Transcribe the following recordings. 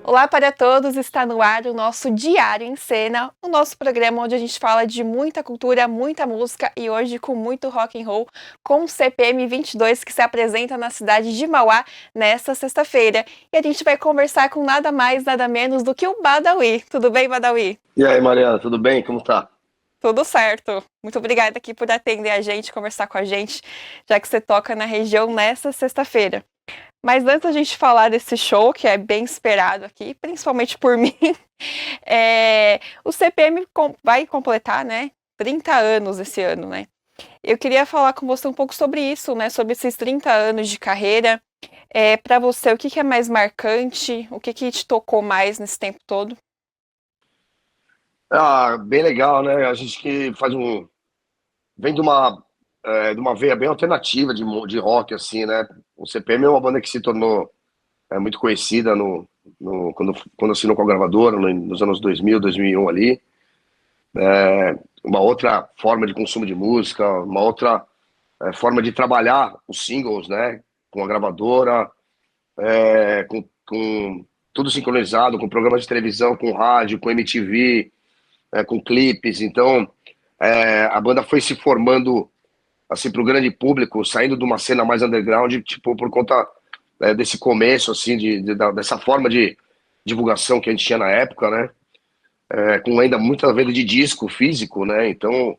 Olá para todos, está no ar o nosso Diário em Cena, o nosso programa onde a gente fala de muita cultura, muita música e hoje com muito rock and roll, com o CPM 22 que se apresenta na cidade de Mauá nesta sexta-feira. E a gente vai conversar com nada mais, nada menos do que o Badawi. Tudo bem, Badawi? E aí, Mariana, tudo bem? Como tá? Tudo certo. Muito obrigada aqui por atender a gente, conversar com a gente, já que você toca na região nesta sexta-feira. Mas antes da gente falar desse show, que é bem esperado aqui, principalmente por mim, o CPM vai completar, né, 30 anos esse ano, né? Eu queria falar com você um pouco sobre isso, né, sobre esses 30 anos de carreira. Para você, o que que é mais marcante? O que que te tocou mais nesse tempo todo? Bem legal, né? A gente que vem de uma veia bem alternativa de rock, assim, né? O CPM é uma banda que se tornou muito conhecida quando assinou com a gravadora, nos anos 2000, 2001 ali. Uma outra forma de consumo de música, uma outra forma de trabalhar os singles, né? Com a gravadora, com tudo sincronizado, com programas de televisão, com rádio, com MTV, com clipes. Então, a banda foi se formando assim para o grande público, saindo de uma cena mais underground, tipo por conta desse começo assim dessa forma de divulgação que a gente tinha na época, né? Com ainda muita venda de disco físico, né? Então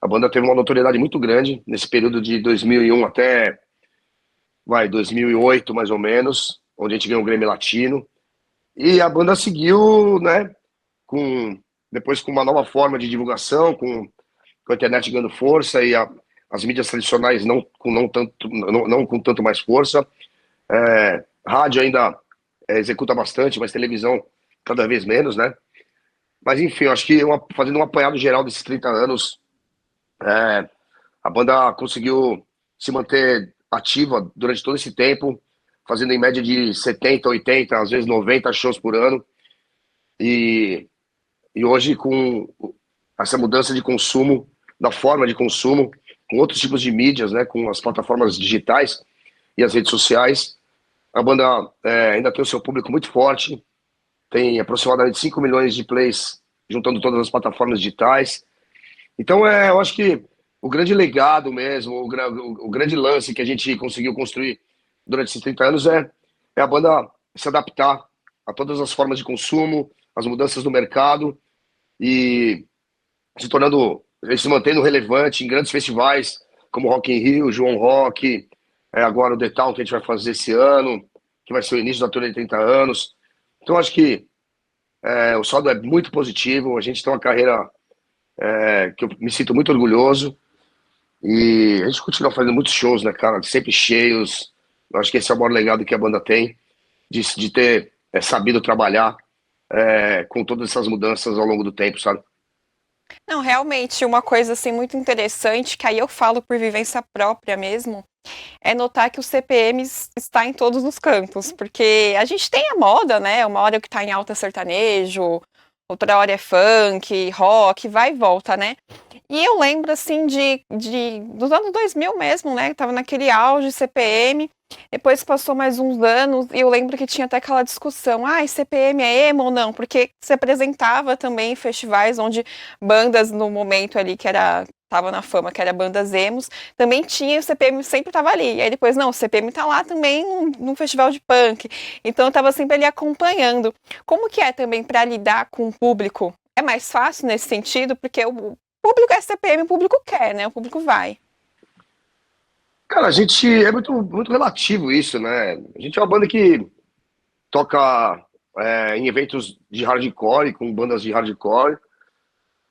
a banda teve uma notoriedade muito grande nesse período de 2001 até 2008 mais ou menos, onde a gente ganhou o Grammy Latino. E a banda seguiu, né? Com Depois com uma nova forma de divulgação, com a internet ganhando força e as mídias tradicionais não com tanto mais força. Rádio ainda executa bastante, mas televisão cada vez menos, né? Mas enfim, eu acho que fazendo um apanhado geral desses 30 anos, a banda conseguiu se manter ativa durante todo esse tempo, fazendo em média de 70, 80, às vezes 90 shows por ano. E, e hoje, com essa mudança de consumo, da forma de consumo, com outros tipos de mídias, né, com as plataformas digitais e as redes sociais, a banda ainda tem o seu público muito forte, tem aproximadamente 5 milhões de plays, juntando todas as plataformas digitais. Então, eu acho que o grande legado mesmo, o grande lance que a gente conseguiu construir durante esses 30 anos é a banda se adaptar a todas as formas de consumo, as mudanças do mercado e se mantendo relevante em grandes festivais como Rock in Rio, João Rock, agora o The Town que a gente vai fazer esse ano, que vai ser o início da turnê de 30 anos. Então acho que o saldo é muito positivo, a gente tem uma carreira que eu me sinto muito orgulhoso e a gente continua fazendo muitos shows, né, cara, sempre cheios. Eu acho que esse é o maior legado que a banda tem, de ter sabido trabalhar com todas essas mudanças ao longo do tempo, sabe? Não, realmente, uma coisa assim muito interessante, que aí eu falo por vivência própria mesmo, é notar que o CPM está em todos os cantos, porque a gente tem a moda, né? Uma hora que tá em alta sertanejo, outra hora é funk, rock, vai e volta, né? E eu lembro, assim, dos anos 2000 mesmo, né? Tava naquele auge CPM, depois passou mais uns anos, e eu lembro que tinha até aquela discussão, CPM é emo ou não? Porque se apresentava também em festivais onde bandas no momento ali que era tava na fama, que era bandas emos, também tinha, o CPM sempre tava ali. E aí depois, não, o CPM tá lá também num festival de punk. Então eu tava sempre ali acompanhando. Como que é também para lidar com o público? É mais fácil nesse sentido, porque o público é CPM, o público quer, né? O público vai. Cara, a gente é muito, muito relativo isso, né? A gente é uma banda que toca em eventos de hardcore, com bandas de hardcore,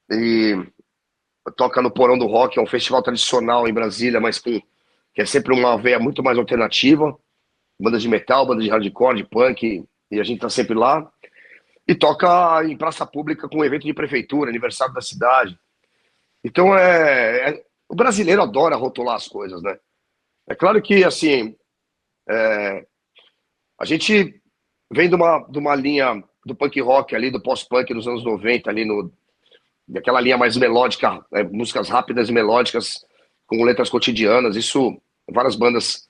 e toca no Porão do Rock, é um festival tradicional em Brasília, que é sempre uma veia muito mais alternativa, bandas de metal, bandas de hardcore, de punk, e a gente tá sempre lá. E toca em praça pública com evento de prefeitura, aniversário da cidade. Então o brasileiro adora rotular as coisas, né? É claro que assim a gente vem de uma linha do punk rock ali, do pós-punk dos anos 90 ali daquela linha mais melódica, músicas rápidas e melódicas com letras cotidianas. Isso, várias bandas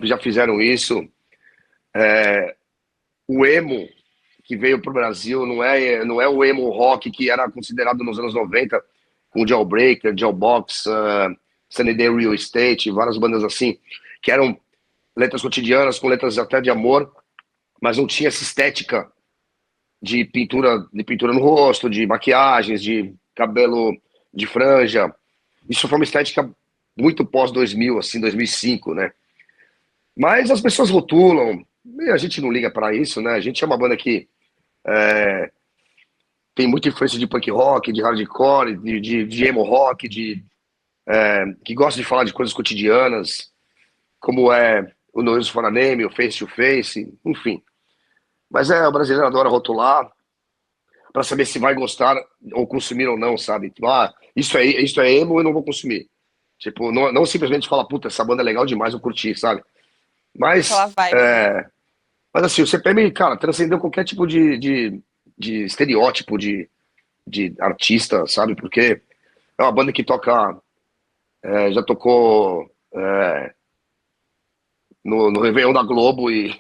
já fizeram isso. o emo que veio pro Brasil não é o emo rock que era considerado nos anos 90, com Jailbreaker, Jailbox, Sunny Day Real Estate, várias bandas assim, que eram letras cotidianas, com letras até de amor, mas não tinha essa estética de pintura no rosto, de maquiagens, de cabelo de franja. Isso foi uma estética muito pós 2000, assim, 2005, né? Mas as pessoas rotulam, e a gente não liga para isso, né? A gente é uma banda que tem muita influência de punk rock, de hardcore, de emo rock, que gosta de falar de coisas cotidianas, como é o No Use for a Name, o Face to Face, enfim. Mas o brasileiro adora rotular para saber se vai gostar ou consumir ou não, sabe? Tipo, isso é emo, eu não vou consumir. Tipo, não simplesmente fala, puta, essa banda é legal demais, eu curti, sabe? Aquela Mas, vibe, né? mas assim, o CPM, cara, transcendeu qualquer tipo de estereótipo de artista, sabe? Porque é uma banda que toca, já tocou no Réveillon da Globo e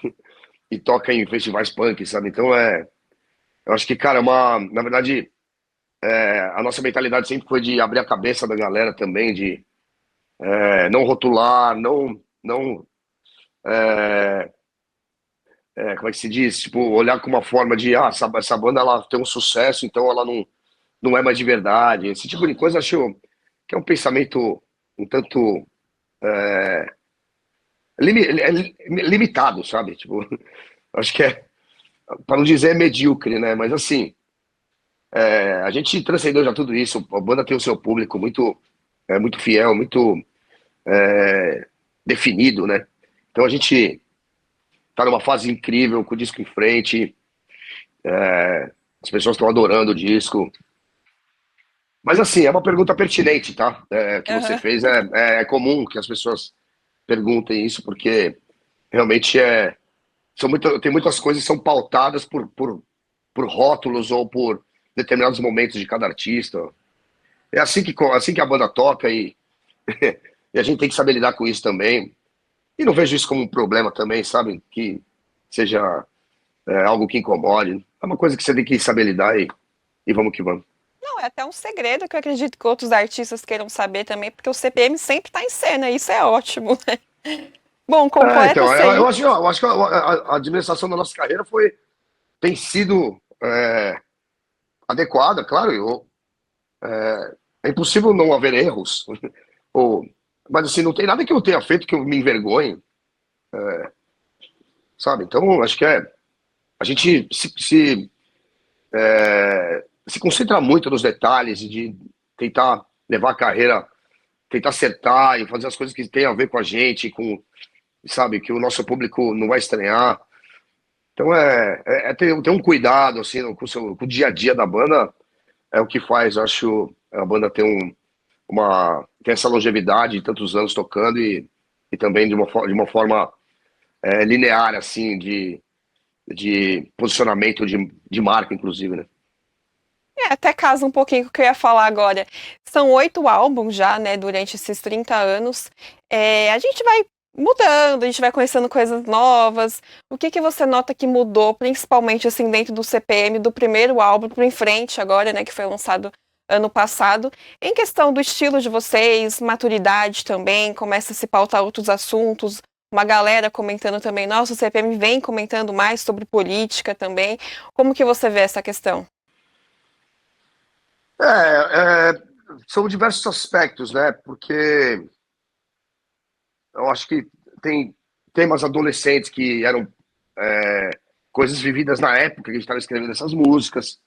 toca em festivais punk, sabe? Então eu acho que, cara, na verdade, a nossa mentalidade sempre foi de abrir a cabeça da galera também, de não rotular, não como é que se diz? Tipo, olhar com uma forma de, essa banda ela tem um sucesso, então ela não é mais de verdade. Esse tipo de coisa, acho que é um pensamento um tanto limitado, sabe? Tipo, acho que para não dizer medíocre, né? Mas assim, a gente transcendeu já tudo isso. A banda tem o seu público muito fiel, muito definido, né? Então a gente tá numa fase incrível com o disco em frente. As pessoas estão adorando o disco. Mas assim, é uma pergunta pertinente, tá? Que você Aham. fez. É comum que as pessoas perguntem isso, porque realmente tem muitas coisas que são pautadas por rótulos ou por determinados momentos de cada artista. É assim que a banda toca e a gente tem que saber lidar com isso também. E não vejo isso como um problema também, sabe? Que seja algo que incomode. É uma coisa que você tem que saber lidar e vamos que vamos. Não, é até um segredo que eu acredito que outros artistas queiram saber também, porque o CPM sempre tá em cena, e isso é ótimo, né? Bom, Então, completa-se aí. eu acho que a administração da nossa carreira tem sido adequada, claro. É impossível não haver erros. Ou, mas assim, não tem nada que eu tenha feito que eu me envergonhe, sabe? Então, acho que a gente se concentra muito nos detalhes de tentar levar a carreira, tentar acertar e fazer as coisas que têm a ver com a gente, sabe, que o nosso público não vai estranhar. Então ter um cuidado assim com o dia a dia da banda é o que faz, acho, a banda ter tem essa longevidade de tantos anos tocando e também de uma forma linear assim de posicionamento de marca, inclusive, né? Até casa um pouquinho com o que eu ia falar agora. São 8 álbuns já, né, durante esses 30 anos. A gente vai mudando, a gente vai conhecendo coisas novas. O que que você nota que mudou, principalmente assim dentro do CPM, do primeiro álbum para em frente agora, né, que foi lançado ano passado, em questão do estilo de vocês, maturidade também, começa a se pautar outros assuntos. Uma galera comentando também, nossa, o CPM vem comentando mais sobre política também. Como que você vê essa questão? São diversos aspectos, né? Porque eu acho que tem temas adolescentes que eram coisas vividas na época que a gente estava escrevendo essas músicas.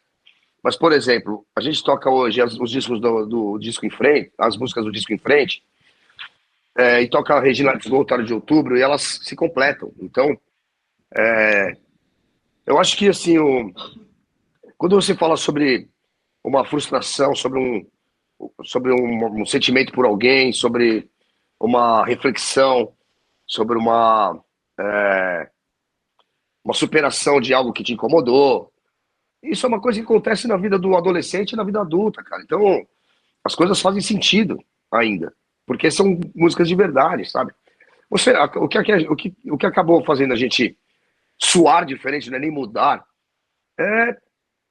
Mas, por exemplo, a gente toca hoje os discos do disco em frente, as músicas do disco em frente, e toca a Regina Voltar de Outubro e elas se completam. Então, eu acho que assim, quando você fala sobre uma frustração, sobre um sentimento por alguém, sobre uma reflexão, sobre uma superação de algo que te incomodou. Isso é uma coisa que acontece na vida do adolescente e na vida adulta, cara. Então, as coisas fazem sentido ainda, porque são músicas de verdade, sabe? O que acabou fazendo a gente suar diferente, não é nem mudar, é,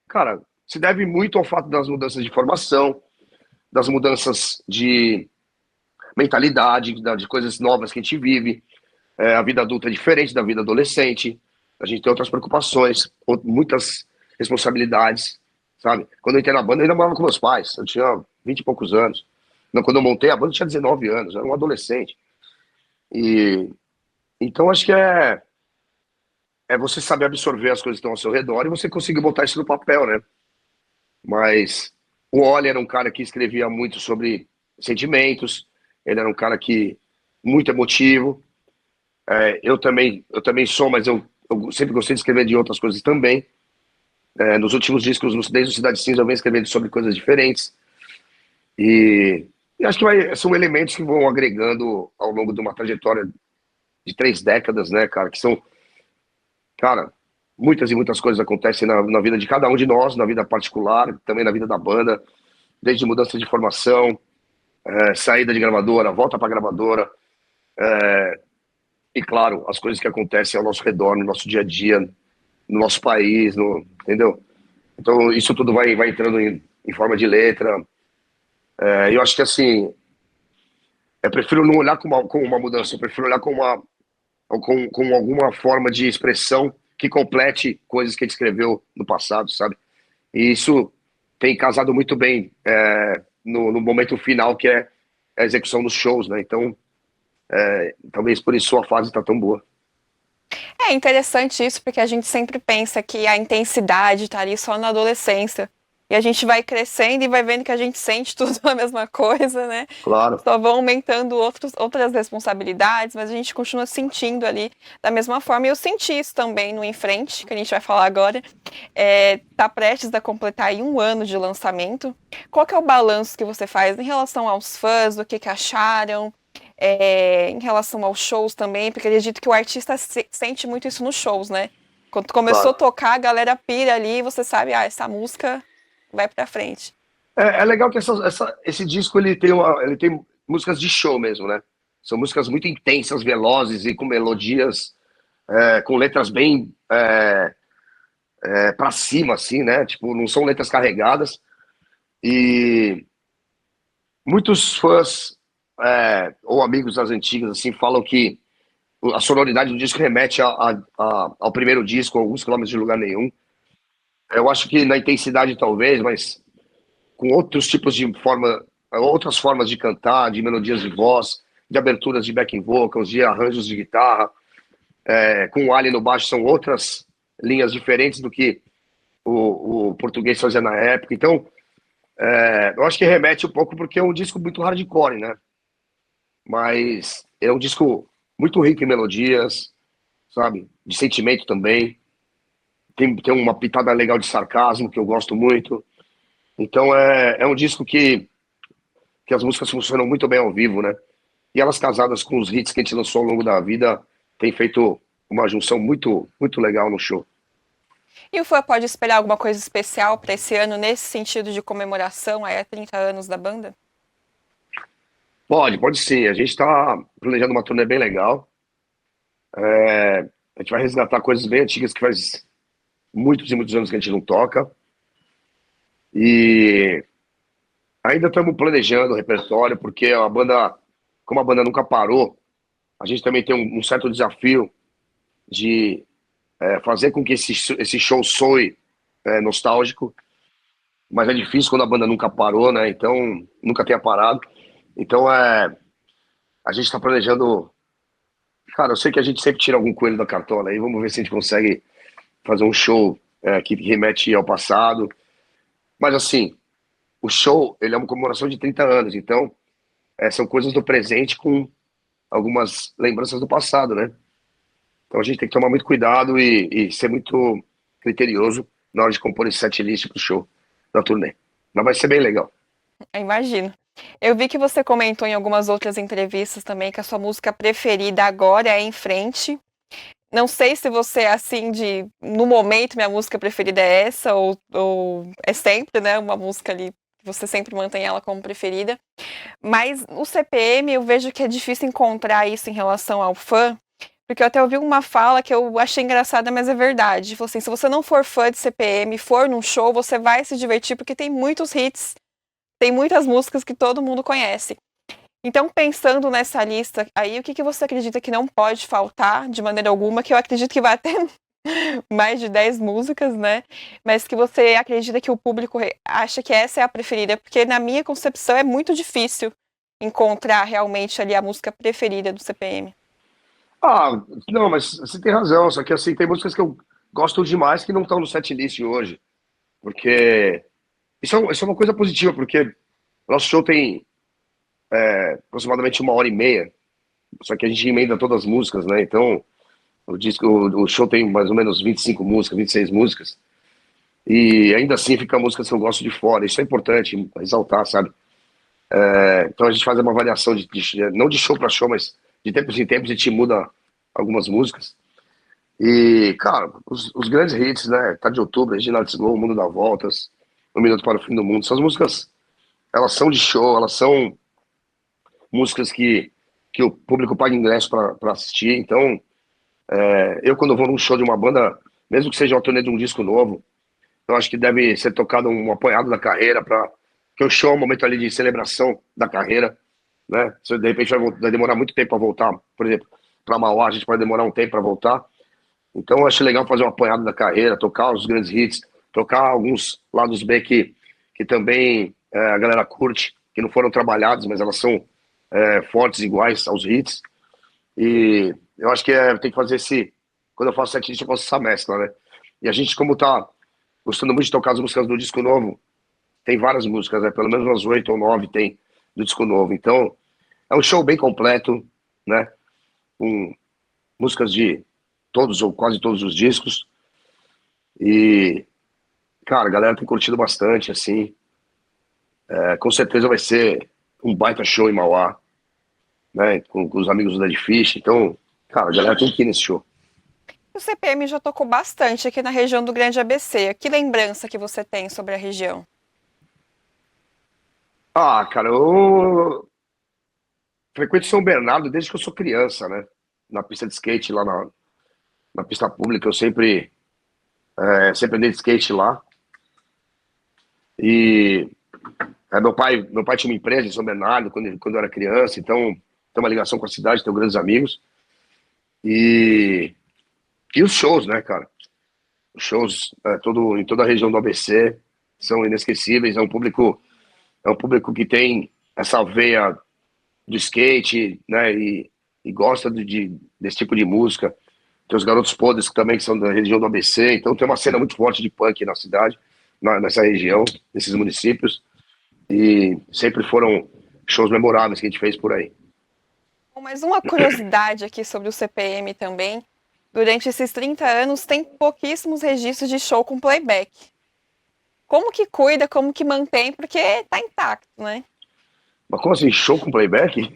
cara, se deve muito ao fato das mudanças de formação, das mudanças de mentalidade, de coisas novas que a gente vive. A vida adulta é diferente da vida adolescente, a gente tem outras preocupações, muitas responsabilidades, sabe? Quando eu entrei na banda, eu ainda morava com meus pais, eu tinha 20 e poucos anos. Não, quando eu montei a banda, eu tinha 19 anos, eu era um adolescente. E então acho que é você saber absorver as coisas que estão ao seu redor e você conseguir botar isso no papel, né? Mas o Oli era um cara que escrevia muito sobre sentimentos, ele era um cara que muito emotivo. Eu também sou, mas eu sempre gostei de escrever de outras coisas também. Nos últimos discos, desde o Cidade Cinza, eu venho escrevendo sobre coisas diferentes. E acho que são elementos que vão agregando ao longo de uma trajetória de 3 décadas, né, cara? Que são, cara, muitas e muitas coisas acontecem na vida de cada um de nós, na vida particular, também na vida da banda, desde mudança de formação, saída de gravadora, volta para gravadora, e claro, as coisas que acontecem ao nosso redor, no nosso dia a dia, no nosso país, entendeu? Então isso tudo vai entrando em forma de letra. Eu acho que assim, eu prefiro não olhar com uma mudança, eu prefiro olhar com alguma forma de expressão que complete coisas que ele escreveu no passado, sabe? E isso tem casado muito bem no momento final, que é a execução dos shows, né? Então, talvez por isso a fase tá tão boa. É interessante isso, porque a gente sempre pensa que a intensidade está ali só na adolescência. E a gente vai crescendo e vai vendo que a gente sente tudo a mesma coisa, né? Claro, Só vão aumentando outras responsabilidades, mas a gente continua sentindo ali da mesma forma. E eu senti isso também no Em Frente, que a gente vai falar agora. Tá prestes a completar aí 1 ano de lançamento. Qual que é o balanço que você faz em relação aos fãs, do que acharam? Em relação aos shows também, porque acredito que o artista sente muito isso nos shows, né? Quando começou a claro. tocar, a galera pira ali e você sabe, essa música vai pra frente. É legal que esse disco ele tem músicas de show mesmo, né? São músicas muito intensas, velozes e com melodias, com letras bem pra cima, assim, né? Tipo, não são letras carregadas. E muitos fãs ou amigos das antigas assim falam que a sonoridade do disco remete ao primeiro disco, Alguns Quilômetros de Lugar Nenhum. Eu acho que na intensidade talvez, mas com outros tipos de outras formas de cantar, de melodias de voz, de aberturas de backing vocals, de arranjos de guitarra, com o Ali no baixo, são outras linhas diferentes do que o português fazia na época. Então, eu acho que remete um pouco porque é um disco muito hardcore, né? Mas é um disco muito rico em melodias, sabe? De sentimento também. Tem uma pitada legal de sarcasmo que eu gosto muito. Então é um disco que as músicas funcionam muito bem ao vivo, né? E elas casadas com os hits que a gente lançou ao longo da vida, tem feito uma junção muito, muito legal no show. E o fã pode esperar alguma coisa especial para esse ano, nesse sentido de comemoração a 30 anos da banda? Pode sim. A gente está planejando uma turnê bem legal. A gente vai resgatar coisas bem antigas que faz muitos e muitos anos que a gente não toca. E ainda estamos planejando o repertório, porque como a banda nunca parou, a gente também tem um certo desafio de fazer com que esse show soe nostálgico, mas é difícil quando a banda nunca parou, né? Então, nunca tenha parado. Então, a gente está planejando. Cara, eu sei que a gente sempre tira algum coelho da cartola aí, vamos ver se a gente consegue fazer um show que remete ao passado. Mas, assim, o show, ele é uma comemoração de 30 anos, então são coisas do presente com algumas lembranças do passado, né? Então a gente tem que tomar muito cuidado e ser muito criterioso na hora de compor esse setlist pro show da turnê. Mas vai ser bem legal. Eu imagino. Eu vi que você comentou em algumas outras entrevistas também que a sua música preferida agora é Em Frente. Não sei se você é assim no momento minha música preferida é essa ou é sempre, né, uma música ali que você sempre mantém ela como preferida. Mas o CPM eu vejo que é difícil encontrar isso em relação ao fã, Porque eu até ouvi uma fala que eu achei engraçada, mas é verdade. Falou assim, se você não for fã de CPM, for num show, você vai se divertir, porque tem muitos hits, tem muitas músicas que todo mundo conhece. Então, pensando nessa lista, aí o que que você acredita que não pode faltar de maneira alguma, que eu acredito que vai até mais de 10 músicas, né? Mas que você acredita que o público acha que essa é a preferida, porque na minha concepção é muito difícil encontrar realmente ali a música preferida do CPM. Ah, não, mas você tem razão, só que assim, tem músicas que eu gosto demais que não estão no setlist hoje, porque isso é uma coisa positiva, porque o nosso show tem aproximadamente 1 hora e meia, só que a gente emenda todas as músicas, né? Então, o show tem mais ou menos 25 músicas, 26 músicas, e ainda assim fica músicas que eu gosto de fora. Isso é importante exaltar, sabe? Então a gente faz uma variação não de show para show, mas de tempos em tempos a gente muda algumas músicas. E, cara, os grandes hits, né? Tá de Outubro, Regina Let's Go, O Mundo dá Voltas, Um Minuto para o Fim do Mundo. Essas músicas, elas são de show, elas são músicas que o público paga ingresso para assistir. Então, eu quando vou num show de uma banda, mesmo que seja uma turnê de um disco novo, eu acho que deve ser tocado um apanhado da carreira, para que o show é um momento ali de celebração da carreira, né? Se de repente vai demorar muito tempo para voltar, por exemplo, para Mauá a gente pode demorar um tempo para voltar. Então eu acho legal fazer um apanhado da carreira, tocar os grandes hits, tocar alguns lados B que também a galera curte, que não foram trabalhados, mas elas são fortes iguais aos hits. E eu acho que tem que fazer quando eu faço setlist, eu faço essa mescla, né? E a gente, como tá gostando muito de tocar as músicas do disco novo, tem várias músicas, né? Pelo menos umas 8 ou 9 tem do disco novo. Então, é um show bem completo, né? Com músicas de todos ou quase todos os discos. E, cara, a galera tem curtido bastante, assim. Com certeza vai ser um baita show em Mauá, né? Com os amigos do Dead Fish. Então, cara, a galera tem que ir nesse show. O CPM já tocou bastante aqui na região do Grande ABC. Que lembrança que você tem sobre a região? Ah, cara, eu frequento São Bernardo desde que eu sou criança, né? Na pista de skate, lá na pista pública, eu sempre andei de skate lá. E meu pai tinha uma empresa em São Bernardo quando eu era criança, então tem uma ligação com a cidade, tenho grandes amigos. E, e os shows, né, cara? Os shows em toda a região do ABC são inesquecíveis. É um público que tem essa veia do skate, né? E gosta desse tipo de música. Tem os Garotos Podres que também são da região do ABC, então tem uma cena muito forte de punk na cidade, nessa região, nesses municípios. E sempre foram shows memoráveis que a gente fez por aí. Bom, mas uma curiosidade aqui sobre o CPM também. Durante esses 30 anos, tem pouquíssimos registros de show com playback. Como que cuida, como que mantém, porque tá intacto, né? Mas como assim, show com playback?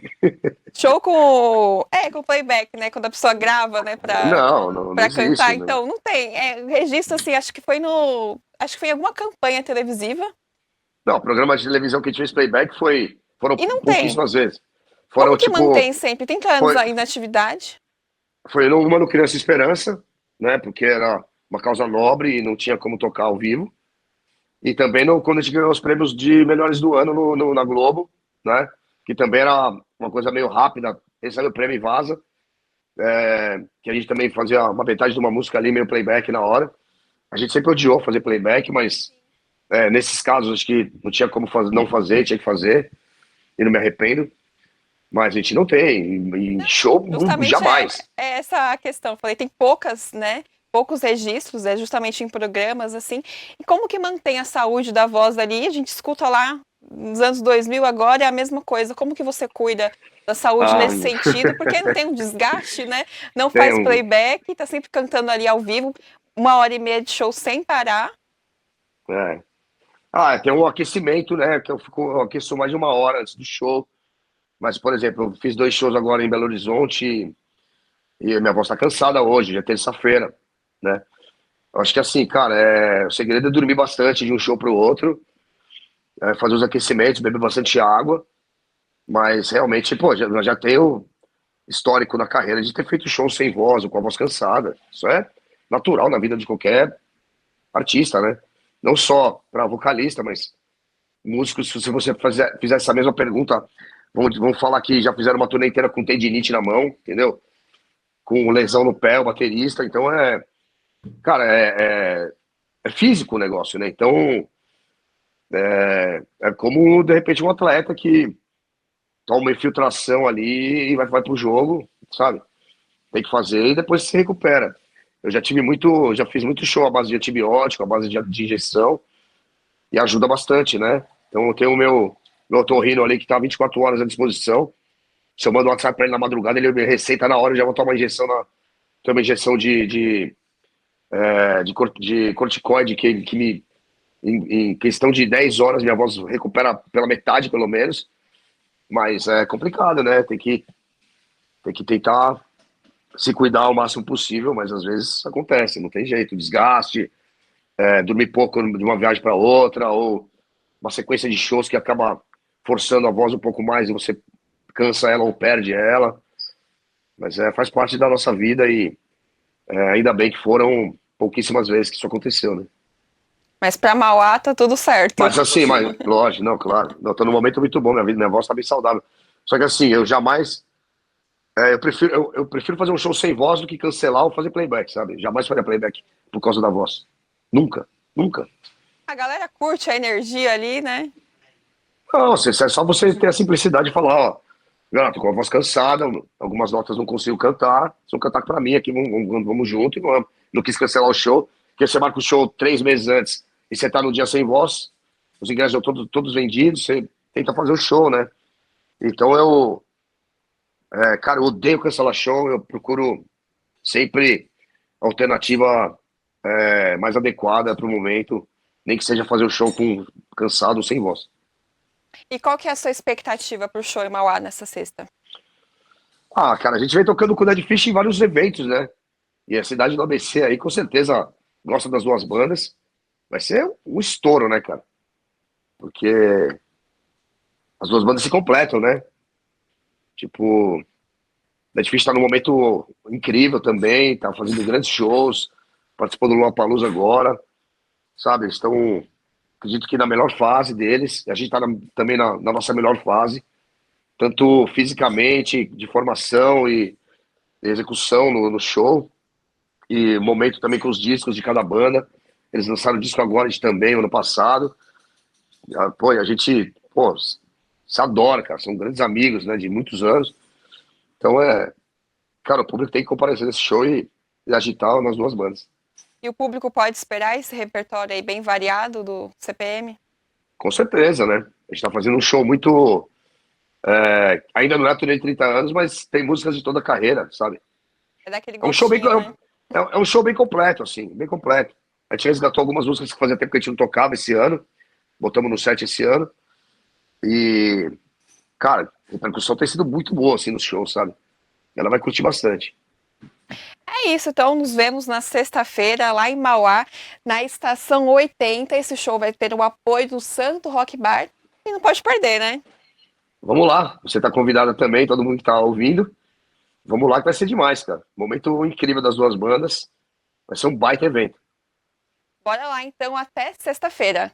Show com playback, né? Quando a pessoa grava, né, Não, não, não pra cantar. existe. Não. Então, não tem. Registro, assim, acho que foi em alguma campanha televisiva Não, programa de televisão que a gente fez playback foram e não tem. pouquíssimas vezes. Foram Como que tipo, mantém sempre? 30 anos foi, aí na atividade? foi numa no Criança Esperança, né? Porque era uma causa nobre e não tinha como tocar ao vivo. E também quando a gente ganhou os prêmios de melhores do ano na Globo, né? Que também era uma coisa meio rápida, recebe o prêmio e vaza. Que a gente também fazia uma metade de uma música ali, meio playback na hora. A gente sempre odiou fazer playback, mas nesses casos acho que não tinha como não fazer, tinha que fazer. E não me arrependo. Mas a gente não tem. Em show, Justamente jamais. é essa a questão. Falei, tem poucas, né? Poucos registros, justamente em programas, assim. E como que mantém a saúde da voz ali? A gente escuta lá nos anos 2000, agora é a mesma coisa. Como que você cuida da saúde Ah, nesse sentido? Porque não tem um desgaste, né? Não tem faz playback, tá sempre cantando ali ao vivo, 1 hora e meia de show sem parar. é. Tem um aquecimento, né? Eu aqueço mais de 1 hora antes do show. Mas, por exemplo, eu fiz 2 shows agora em Belo Horizonte e minha voz tá cansada hoje, já é terça-feira, né? Eu acho que assim, cara, o segredo é dormir bastante de um show pro outro, fazer os aquecimentos, beber bastante água, mas realmente, pô, já tenho histórico na carreira de ter feito show sem voz ou com a voz cansada. Isso é natural na vida de qualquer artista, né? Não só para vocalista, mas músicos, se você fizer essa mesma pergunta, vamos falar que já fizeram uma turnê inteira com tendinite na mão, entendeu? Com lesão no pé, o baterista. Então cara, é físico o negócio, né? Então é como, de repente, um atleta que toma uma infiltração ali e vai pro jogo, sabe? Tem que fazer e depois se recupera. Eu já fiz muito show à base de antibiótico, à base de injeção, e ajuda bastante, né? Então eu tenho o meu otorrino ali que tá 24 horas à disposição. Se eu mando um WhatsApp pra ele na madrugada, ele me receita na hora, eu já vou tomar uma injeção tem uma injeção de corticoide que em questão de 10 horas minha voz recupera pela metade, pelo menos. Mas é complicado, né? Tem que tentar se cuidar o máximo possível, mas às vezes acontece, não tem jeito. Desgaste, dormir pouco de uma viagem para outra, ou uma sequência de shows que acaba forçando a voz um pouco mais e você cansa ela ou perde ela. Mas faz parte da nossa vida e ainda bem que foram pouquíssimas vezes que isso aconteceu, né? Mas pra Mauá tá tudo certo. Mas assim, lógico, não, claro. Não, tô num momento muito bom, minha voz tá bem saudável. Só que assim, eu jamais. Eu prefiro fazer um show sem voz do que cancelar ou fazer playback, sabe? Jamais faria playback por causa da voz. Nunca, nunca. A galera curte a energia ali, né? Não, é só você ter a simplicidade de falar, ó, galera, tô com a voz cansada, algumas notas não consigo cantar, se eu cantar pra mim aqui, vamos junto e vamos. Não quis cancelar o show, porque você marca o show 3 meses antes e você tá no dia sem voz, os ingressos já todos vendidos, você tenta fazer o show, né? Então cara, eu odeio cancelar show, eu procuro sempre alternativa mais adequada pro momento, nem que seja fazer o show com cansado ou sem voz. E qual que é a sua expectativa pro show em Mauá nessa sexta? Ah, cara, a gente vem tocando com o Dead Fish em vários eventos, né? E a cidade do ABC aí, com certeza, gosta das duas bandas. Vai ser um estouro, né, cara? Porque as duas bandas se completam, né? Tipo, Dead Fish tá num momento incrível também, tá fazendo grandes shows, participando do Lollapalooza agora, sabe? Eles estão, acredito que na melhor fase deles. A gente tá também na nossa melhor fase, tanto fisicamente, de formação e execução no show, e momento também com os discos de cada banda. Eles lançaram disco agora de também, ano passado. Pô, e a gente, pô, se adora, cara. São grandes amigos, né, de muitos anos. Então cara, o público tem que comparecer nesse show e agitar nas duas bandas. E o público pode esperar esse repertório aí bem variado do CPM? Com certeza, né? A gente tá fazendo um show muito. Ainda não é turnê de 30 anos, mas tem músicas de toda a carreira, sabe? É daquele É um show gostinho, né? é um show bem completo, assim, bem completo. A gente resgatou algumas músicas que fazia tempo que a gente não tocava esse ano. Botamos no set esse ano. E, cara, a repercussão tem sido muito boa, assim, no show, sabe? Ela vai curtir bastante. É isso, então nos vemos na sexta-feira lá em Mauá, na Estação 80. Esse show vai ter o apoio do Santo Rock Bar e não pode perder, né? Vamos lá, você tá convidada também, todo mundo que tá ouvindo. Vamos lá que vai ser demais, cara. Momento incrível das duas bandas. Vai ser um baita evento. Bora lá então, até sexta-feira.